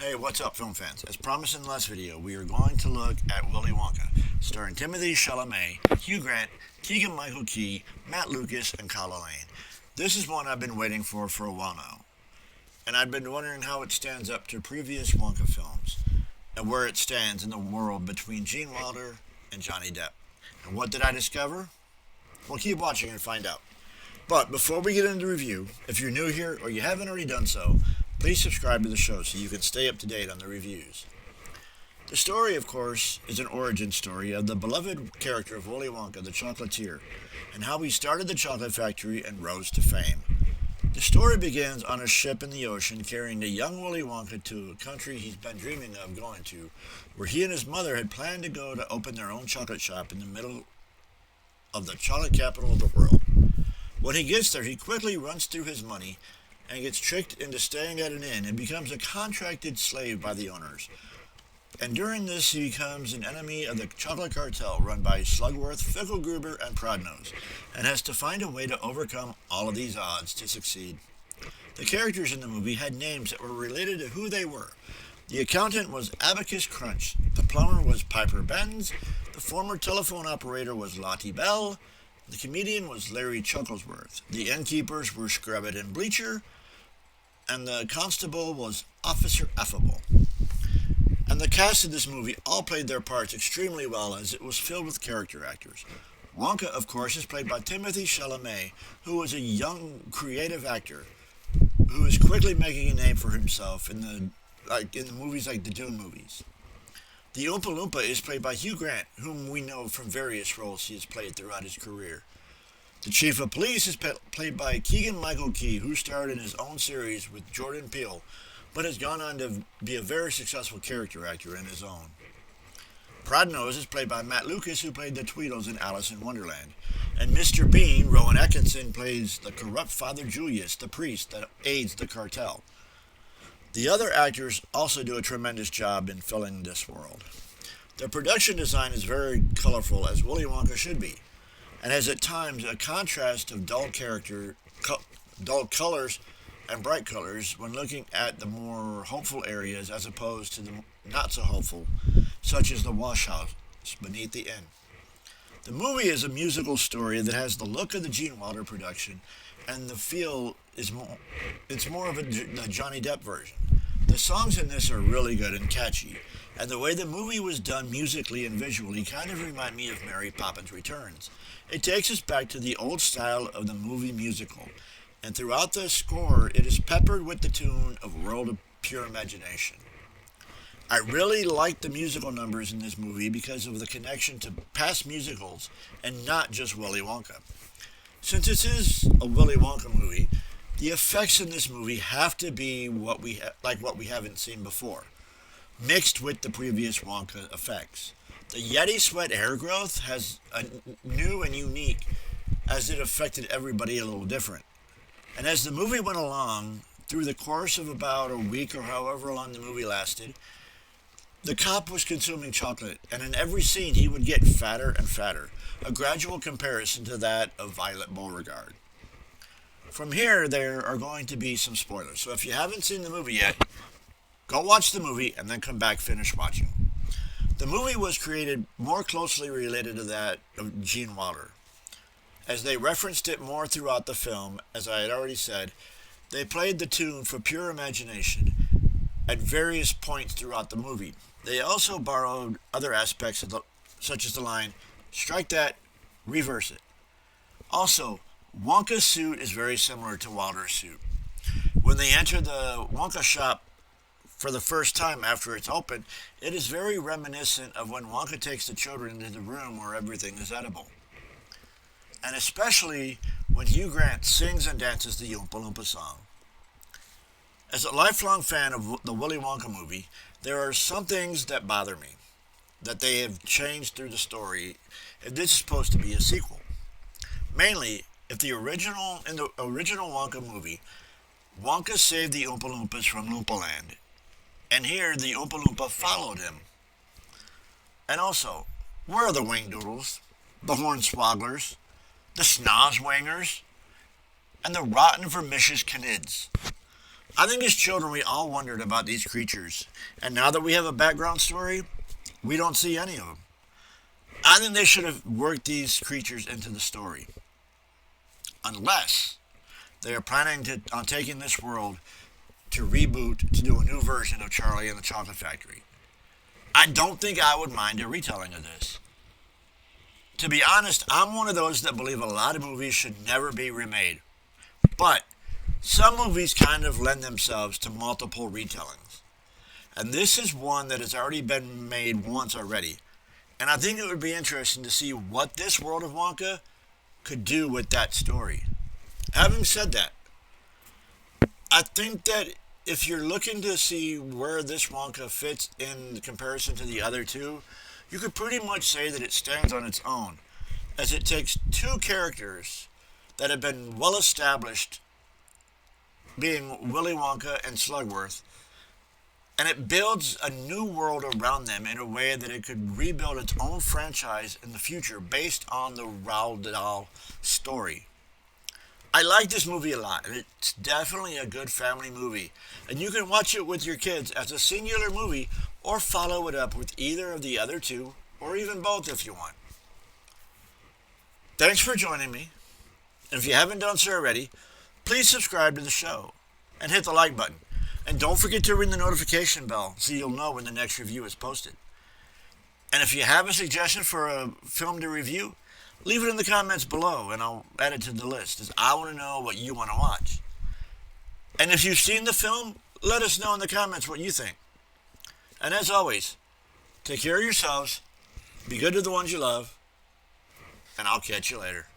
Hey, what's up, film fans? As promised in the last video, we are going to look at Willy Wonka, starring Timothee Chalamet, Hugh Grant, Keegan-Michael Matt Lucas, and Calah. This is one I've been waiting for a while now, and I've been wondering how it stands up to previous Wonka films, and where it stands in the world between Gene Wilder and Johnny Depp. And what did I discover? Well, keep watching and find out. But before we get into the review, if you're new here or you haven't already done so, please subscribe to the show so you can stay up to date on the reviews. The story, of course, is an origin story of the beloved character of Willy Wonka, the chocolatier, and how he started the chocolate factory and rose to fame. The story begins on a ship in the ocean carrying the young Willy Wonka to a country he's been dreaming of going to, where he and his mother had planned to go to open their own chocolate shop in the middle of the chocolate capital of the world. When he gets there, he quickly runs through his money and gets tricked into staying at an inn and becomes a contracted slave by the owners. And during this, he becomes an enemy of the chocolate cartel run by Slugworth, Fickelgruber, and Prodnose, and has to find a way to overcome all of these odds to succeed. The characters in the movie had names that were related to who they were. The accountant was Abacus Crunch, the plumber was Piper Benz, the former telephone operator was Lottie Bell, the comedian was Larry Chucklesworth, the innkeepers were Scrubbit and Bleacher, and the constable was Officer Affable. And the cast of this movie all played their parts extremely well, as it was filled with character actors. Wonka, of course, is played by Timothee Chalamet, who is a young, creative actor who is quickly making a name for himself in the movies like the Dune movies. The Oompa Loompa is played by Hugh Grant, whom we know from various roles he has played throughout his career. The Chief of Police is played by Keegan-Michael, who starred in his own series with Jordan Peele, but has gone on to be a very successful character actor in his own. Prodnose is played by Matt Lucas, who played the Tweedles in Alice in Wonderland. And Mr. Bean, Rowan Atkinson, plays the corrupt Father Julius, the priest that aids the cartel. The other actors also do a tremendous job in filling this world. The production design is very colorful, as Willy Wonka should be, and has at times a contrast of dull colors and bright colors when looking at the more hopeful areas as opposed to the not so hopeful, such as the wash house beneath the inn. The movie is a musical story that has the look of the Gene Wilder production, and the feel is more of the Johnny Depp version. The songs in this are really good and catchy, and the way the movie was done musically and visually kind of remind me of Mary Poppins Returns. It takes us back to the old style of the movie musical, and throughout the score it is peppered with the tune of World of Pure Imagination. I really like the musical numbers in this movie because of the connection to past musicals and not just Willy Wonka. Since this is a Willy Wonka movie, the effects in this movie have to be what we haven't seen before, mixed with the previous Wonka effects. The Yeti sweat hair growth has a new and unique, as it affected everybody a little different. And as the movie went along, through the course of about a week or however long the movie lasted, the cop was consuming chocolate, and in every scene he would get fatter and fatter, a gradual comparison to that of Violet Beauregard. From here, there are going to be some spoilers, so if you haven't seen the movie yet, go watch the movie and then come back finish watching. The movie was created more closely related to that of Gene Wilder, as they referenced it more throughout the film. As I had already said, they played the tune for Pure Imagination at various points throughout the movie. They also borrowed other aspects such as the line, "Strike that, reverse it." Also, Wonka's suit is very similar to Wilder's suit. When they enter the Wonka shop for the first time after it's open, it is very reminiscent of when Wonka takes the children into the room where everything is edible. And especially when Hugh Grant sings and dances the Oompa Loompa song. As a lifelong fan of the Willy Wonka movie, there are some things that bother me, that they have changed through the story if this is supposed to be a sequel. Mainly, if in the original Wonka movie, Wonka saved the Oompa Loompas from Loompa-land, and here the Oompa Loompa followed him. And also, where are the Wingdoodles, the Hornswogglers, the Snozwangers, and the rotten vermicious Canids? I think as children we all wondered about these creatures, and now that we have a background story, we don't see any of them. I think they should have worked these creatures into the story, unless they are planning on taking this world to reboot to do a new version of Charlie and the Chocolate Factory. I don't think I would mind a retelling of this. To be honest, I'm one of those that believe a lot of movies should never be remade. But some movies kind of lend themselves to multiple retellings. And this is one that has already been made once already. And I think it would be interesting to see what this world of Wonka could do with that story. Having said that, I think that if you're looking to see where this Wonka fits in comparison to the other two, you could pretty much say that it stands on its own, as it takes two characters that have been well established, being Willy Wonka and Slugworth, and it builds a new world around them in a way that it could rebuild its own franchise in the future based on the Roald Dahl story. I like this movie a lot. It's definitely a good family movie, and you can watch it with your kids as a singular movie or follow it up with either of the other two, or even both if you want. Thanks for joining me, and if you haven't done so already, please subscribe to the show and hit the like button. And don't forget to ring the notification bell so you'll know when the next review is posted. And if you have a suggestion for a film to review, leave it in the comments below and I'll add it to the list, as I want to know what you want to watch. And if you've seen the film, let us know in the comments what you think. And as always, take care of yourselves, be good to the ones you love, and I'll catch you later.